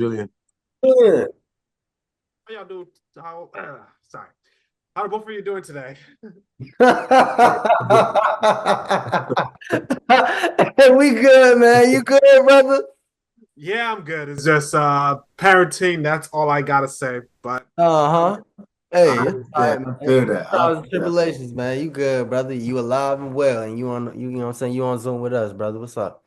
Julian? Good. How y'all do? Sorry. How are both of you doing today? We good, man. You good, brother? Yeah, I'm good. It's just parenting. That's all I gotta say. But Uh-huh. I Hey, it's all understand. right, I man. feel that. I Trials and feel that. tribulations, man. You good, brother. You alive and well, and you know what I'm saying? You on Zoom with us, brother. What's up?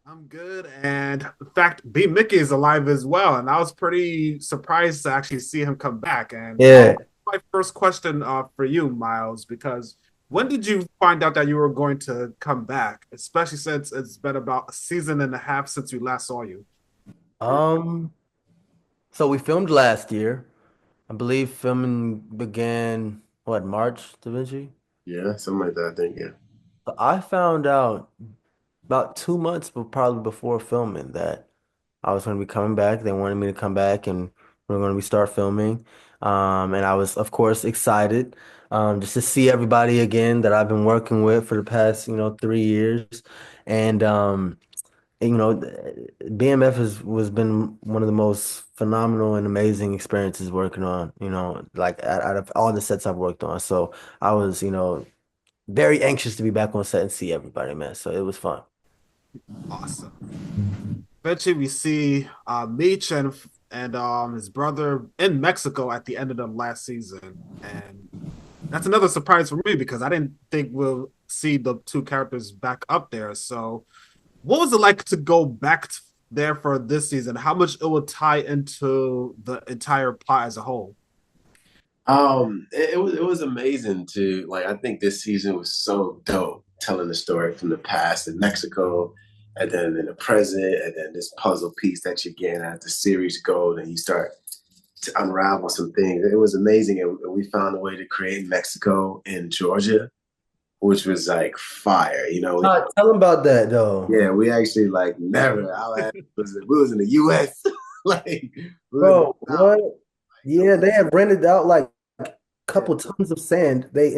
I'm good. And in fact, B Mickey is alive as well. And I was pretty surprised to actually see him come back. And Yeah. my first question for you, Myles, because when did you find out that you were going to come back? Especially since it's been about a season and a half since we last saw you. Um, so we filmed last year. I believe filming began what, March, Da Vinci? Yeah, something like that. I think. Yeah. So I found out about 2 months, but probably before filming that I was going to be coming back. They wanted me to come back, and we are going to be start filming. And I was, of course, excited just to see everybody again that I've been working with for the past, 3 years. And BMF was been one of the most phenomenal and amazing experiences working on. Like out of all the sets I've worked on. So I was, very anxious to be back on set and see everybody, man. So it was fun. Awesome. Eventually, we see Meech and his brother in Mexico at the end of the last season, and that's another surprise for me because I didn't think we'll see the two characters back up there. So, what was it like to go back there for this season? How much it will tie into the entire plot as a whole? It was amazing to like. I think this season was so dope, telling the story from the past in Mexico, and then in the present, and then this puzzle piece that you get as the series goes, and you start to unravel some things. It was amazing, and we found a way to create Mexico in Georgia, which was like fire. Tell them about that though. Yeah, we actually like never. We was in the U.S. like we were in the Bro, South. what? Like, Yeah, they had rented out like a yeah, couple tons of sand. They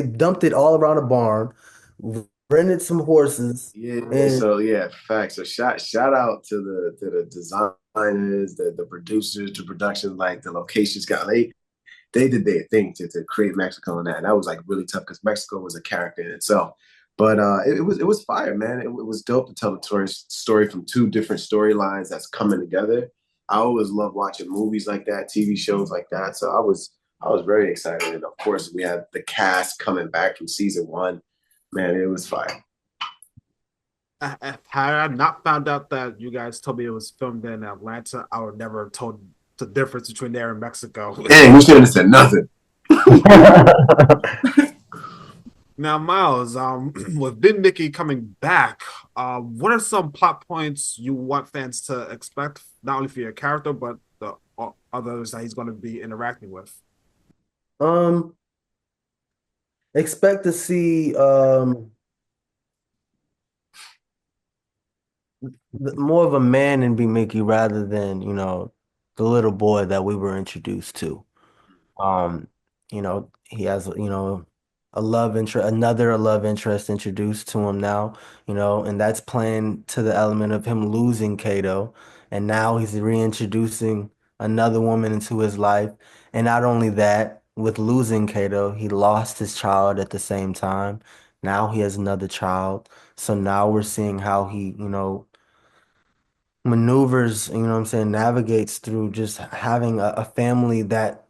dumped it all around a barn, rented some horses, yeah. and So yeah, facts. So shout out to the designers, the producers, the production, like the locations guy. They did their thing to create Mexico and that. And that was like really tough because Mexico was a character in itself. But it was fire, man. It was dope to tell the story from two different storylines that's coming together. I always love watching movies like that, TV shows like that. So I was very excited. And of course, we had the cast coming back from season one. Man, it was fire. Had I not found out that you guys told me it was filmed in Atlanta, I would never have told the difference between there and Mexico. Dang, we shouldn't have said nothing. Now, Miles, with Big Mickey coming back, what are some plot points you want fans to expect, not only for your character, but the others that he's going to be interacting with? um expect to see more of a man in B Mickey rather than, the little boy that we were introduced to. Um, he has, a love interest, another love interest introduced to him now, and that's playing to the element of him losing Kato. And now he's reintroducing another woman into his life. And not only that, with losing Kato, he lost his child at the same time. Now he has another child. So now we're seeing how he, maneuvers, what I'm saying, navigates through just having a family that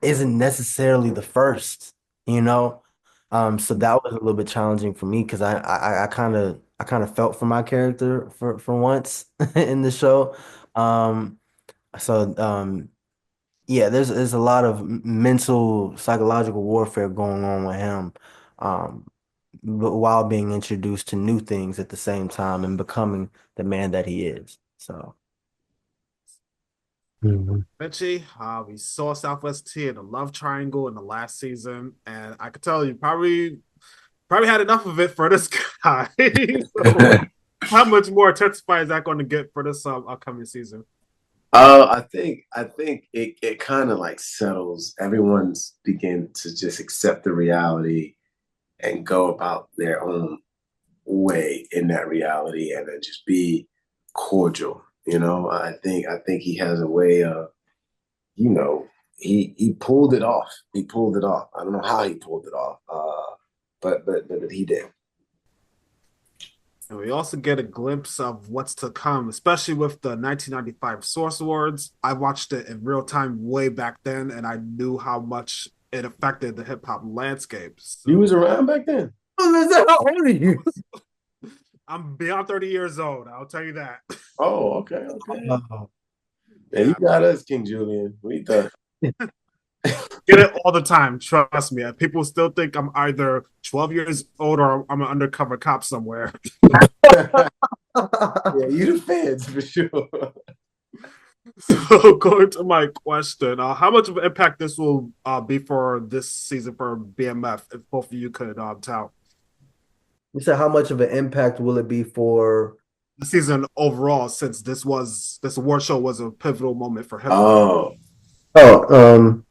isn't necessarily the first, you know? So that was a little bit challenging for me because I kind of felt for my character for once in the show. Um, so yeah, there's a lot of mental psychological warfare going on with him. Um, but while being introduced to new things at the same time and becoming the man that he is. So Mhm. Vinci, we saw Southwest T in the love triangle in the last season, and I could tell you probably had enough of it for this guy. So, how much more intensify is that going to get for this upcoming season? I think it kind of like settles. Everyone's begin to just accept the reality and go about their own way in that reality, and then just be cordial You know, I think he has a way of, you know, he pulled it off. He pulled it off. I don't know how he pulled it off, but he did. And we also get a glimpse of what's to come, especially with the 1995 Source Awards. I watched it in real time way back then, and I knew how much it affected the hip hop landscape. So, You was around back then. How old are you? I'm beyond 30 years old, I'll tell you that. Oh, okay. Oh. Yeah, you got us, King Julian. We thought. Get it all the time, trust me. People still think I'm either 12 years old or I'm an undercover cop somewhere. Yeah, you the fans for sure. So going to my question, how much of an impact this will be for this season for BMF, if both of you could tell? You said how much of an impact will it be for? The season overall, since this award show was a pivotal moment for hip hop. Oh, Oh,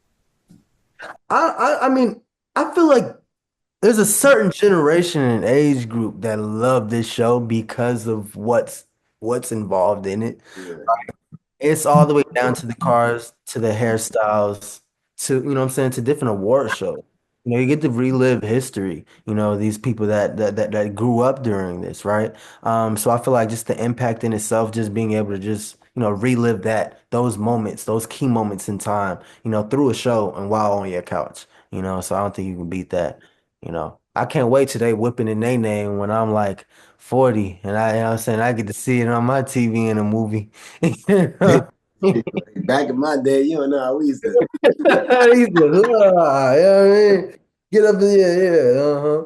I mean, I feel like there's a certain generation and age group that love this show because of what's involved in it. yeah. It's all the way down to the cars, to the hairstyles, to what I'm saying, to different award shows. You get to relive history, these people that grew up during this, right? So I feel like just the impact in itself, just being able to just, relive those moments, those key moments in time, through a show and while on your couch, so I don't think you can beat that, I can't wait till they whipping in their name when I'm like 40 and you know what I'm saying, I get to see it on my TV in a movie. Back in my day, you don't know how we used to. He's like, you know what I mean? Get up in here, yeah, uh-huh.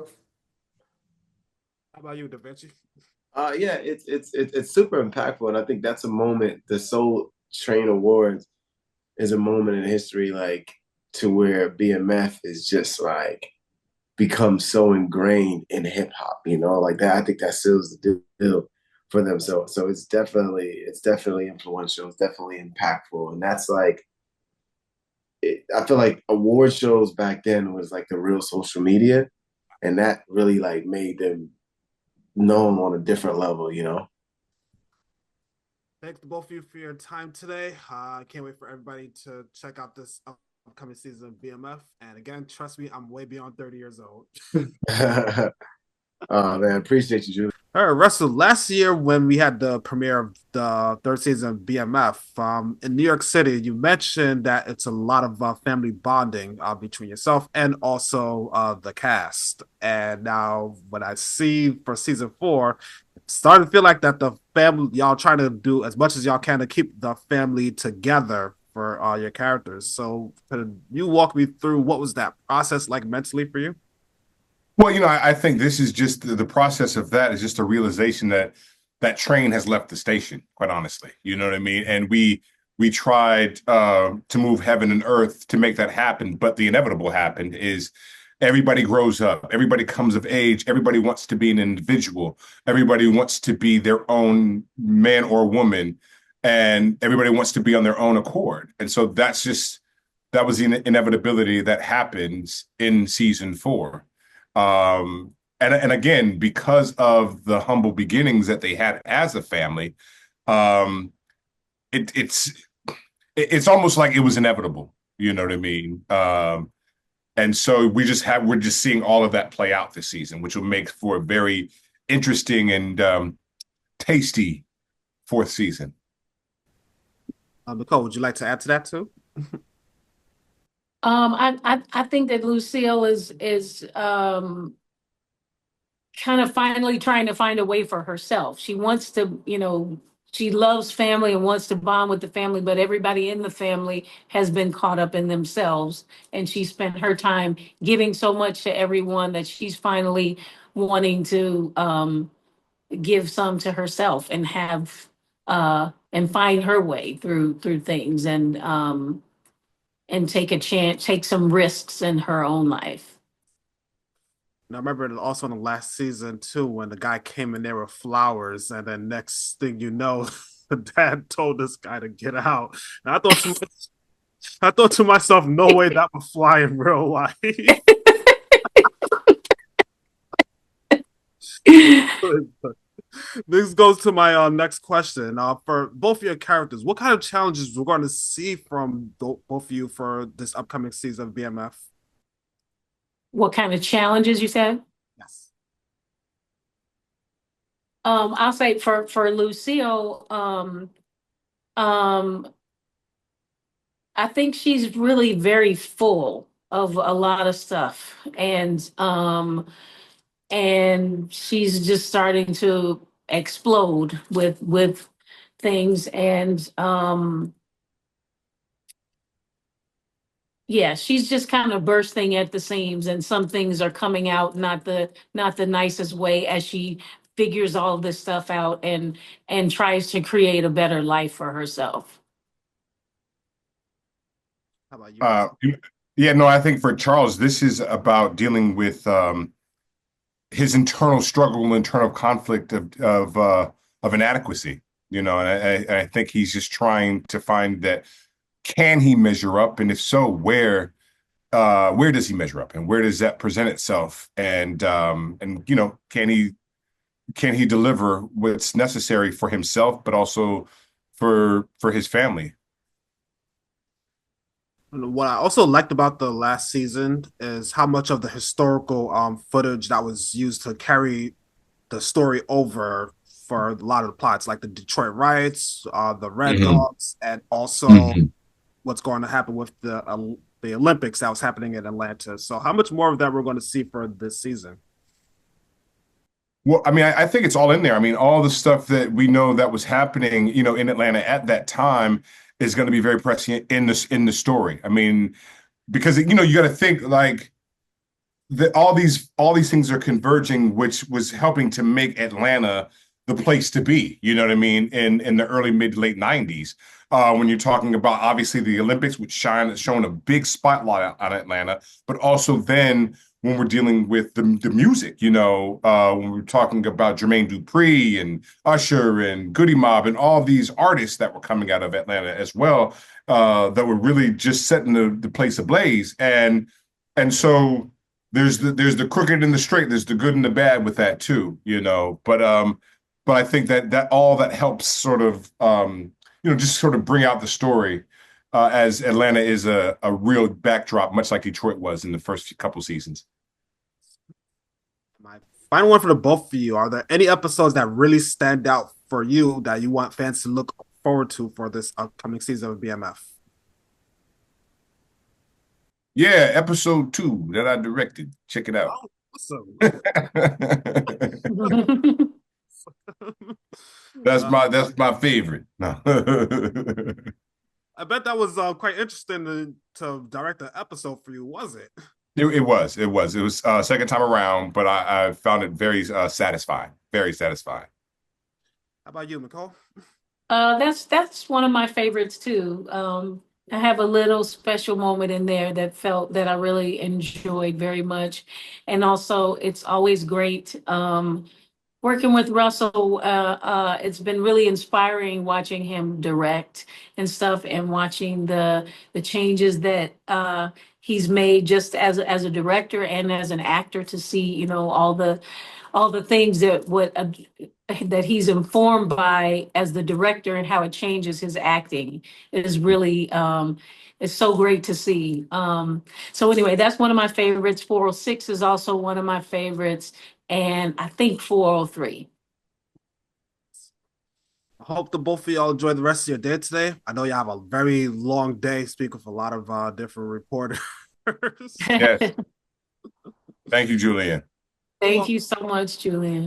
How about you, Da Vinci? Yeah, it's super impactful, and I think that's a moment. The Soul Train Awards is a moment in history, like to where BMF is just like become so ingrained in hip hop, like that. I think that seals the deal for them. So it's definitely influential. It's definitely impactful, and that's like I feel like award shows back then was like the real social media, and that really like made them known on a different level. Thanks to both of you for your time today. I can't wait for everybody to check out this upcoming season of BMF. And again, trust me, I'm way beyond 30 years old. Oh man, appreciate you, Julie. All right, Russell. Last year, when we had the premiere of the third season of BMF in New York City, you mentioned that it's a lot of family bonding between yourself and also the cast. And now, what I see for season 4, it's starting to feel like that the family, y'all trying to do as much as y'all can to keep the family together for your characters. So, could you walk me through what was that process like mentally for you? Well, I think this is just the process of that is just a realization that that train has left the station, quite honestly. You know what I mean? And we tried to move heaven and earth to make that happen, but the inevitable happened is everybody grows up, everybody comes of age, everybody wants to be an individual, everybody wants to be their own man or woman, and everybody wants to be on their own accord. And so that was the inevitability that happens in season 4. And again, because of the humble beginnings that they had as a family, um, it's almost like it was inevitable. You know what I mean? And so we're just seeing all of that play out this season, which will make for a very interesting and tasty 4th season. Michole, would you like to add to that too? I think that Lucille is kind of finally trying to find a way for herself. She wants to, she loves family and wants to bond with the family, but everybody in the family has been caught up in themselves. And she spent her time giving so much to everyone that she's finally wanting to give some to herself and have and find her way through things and take a chance, take some risks in her own life. And I remember also in the last season too, when the guy came in there with flowers, and then next thing you know, the dad told this guy to get out. And I thought to myself, no way that would fly in real life. This goes to my next question. For both of your characters, what kind of challenges we're going to see from both of you for this upcoming season of BMF? What kind of challenges you said? Yes. I'll say for Lucille, I think she's really very full of a lot of stuff, and she's just starting to explode with things, and yeah, she's just kind of bursting at the seams, and some things are coming out not the nicest way as she figures all this stuff out and tries to create a better life for herself. How about you? Yeah, no, I think for Charles, this is about dealing with his internal struggle, internal conflict of inadequacy, you know, and I think he's just trying to find that can he measure up, and if so, where does he measure up, and where does that present itself, and you know, can he deliver what's necessary for himself, but also for his family. What I also liked about the last season is how much of the historical footage that was used to carry the story over for a lot of the plots, like the Detroit riots, the Red Dogs, and also what's going to happen with the Olympics that was happening in Atlanta. So, how much more of that we're going to see for this season? Well, I mean, I think it's all in there. I mean, all the stuff that we know that was happening, you know, in Atlanta at that time is going to be very prescient in the story. I mean, because you know, you got to think like that all these things are converging, which was helping to make Atlanta the place to be. You know what I mean? In the early mid late '90s, when you're talking about obviously the Olympics, which shone a big spotlight on Atlanta, but also then when we're dealing with the music, you know, when we're talking about Jermaine Dupri and Usher and Goody Mob and all these artists that were coming out of Atlanta as well, that were really just setting the place ablaze. And so there's the crooked and the straight, there's the good and the bad with that too, you know. But I think that all that helps sort of you know, just sort of bring out the story as Atlanta is a real backdrop, much like Detroit was in the first couple seasons. My final one for the both of you: are there any episodes that really stand out for you that you want fans to look forward to for this upcoming season of BMF? Yeah, episode 2 that I directed. Check it out. Oh, awesome. That's my favorite. No. I bet that was quite interesting to direct an episode for you, was it? It was second time around, but I found it very satisfying. Very satisfying. How about you, Michole? That's one of my favorites too. I have a little special moment in there that I really enjoyed very much. And also it's always great working with Russell. It's been really inspiring watching him direct and stuff, and watching the changes that he's made just as a director and as an actor, to see, you know, all the things that he's informed by as the director, and how it changes his acting. It is really it's so great to see. So anyway, that's one of my favorites. 406 is also one of my favorites, and I think 403. I hope the both of y'all enjoy the rest of your day today. I know you have a very long day, speak with a lot of different reporters. Yes. Thank you, Julian. Thank you so much, Julian.